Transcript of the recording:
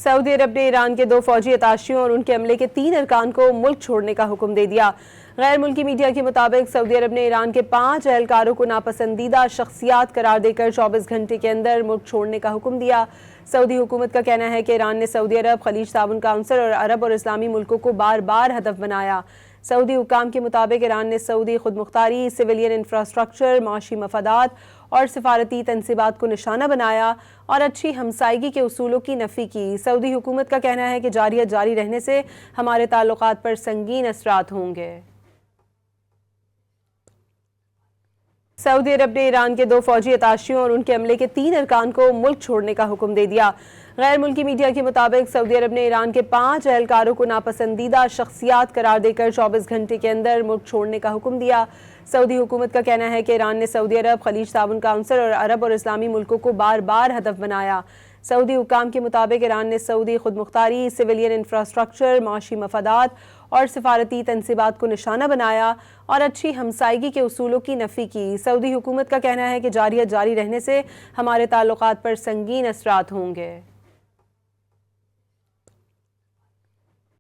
سعودی عرب نے ایران کے 2 فوجی اتاشیوں اور ان کے عملے کے 3 ارکان کو ملک چھوڑنے کا حکم دے دیا۔ غیر ملکی میڈیا کے مطابق سعودی عرب نے ایران کے 5 اہلکاروں کو ناپسندیدہ شخصیات قرار دے کر 24 گھنٹے کے اندر ملک چھوڑنے کا حکم دیا۔ سعودی حکومت کا کہنا ہے کہ ایران نے سعودی عرب، خلیج تعاون کونسل اور عرب اور اسلامی ملکوں کو بار بار ہدف بنایا۔ سعودی حکام کے مطابق ایران نے سعودی خود مختاری، سویلین انفراسٹرکچر، معاشی مفادات اور سفارتی تنصیبات کو نشانہ بنایا اور اچھی ہمسائیگی کے اصولوں کی نفی کی۔ سعودی حکومت کا کہنا ہے کہ جارحیت جاری رہنے سے ہمارے تعلقات پر سنگین اثرات ہوں گے۔ سعودی عرب نے ایران کے 2 فوجی اتاشیوں اور ان کے عملے کے 3 ارکان کو ملک چھوڑنے کا حکم دے دیا۔ غیر ملکی میڈیا کے مطابق سعودی عرب نے ایران کے 5 اہلکاروں کو ناپسندیدہ شخصیات قرار دے کر 24 گھنٹے کے اندر ملک چھوڑنے کا حکم دیا۔ سعودی حکومت کا کہنا ہے کہ ایران نے سعودی عرب، خلیج تعاون کونسل اور عرب اور اسلامی ملکوں کو بار بار ہدف بنایا۔ سعودی حکام کے مطابق ایران نے سعودی خود مختاری، سویلین انفراسٹرکچر، معاشی مفادات اور سفارتی تنصیبات کو نشانہ بنایا اور اچھی ہمسائیگی کے اصولوں کی نفی کی۔ سعودی حکومت کا کہنا ہے کہ جارحیت جاری رہنے سے ہمارے تعلقات پر سنگین اثرات ہوں گے۔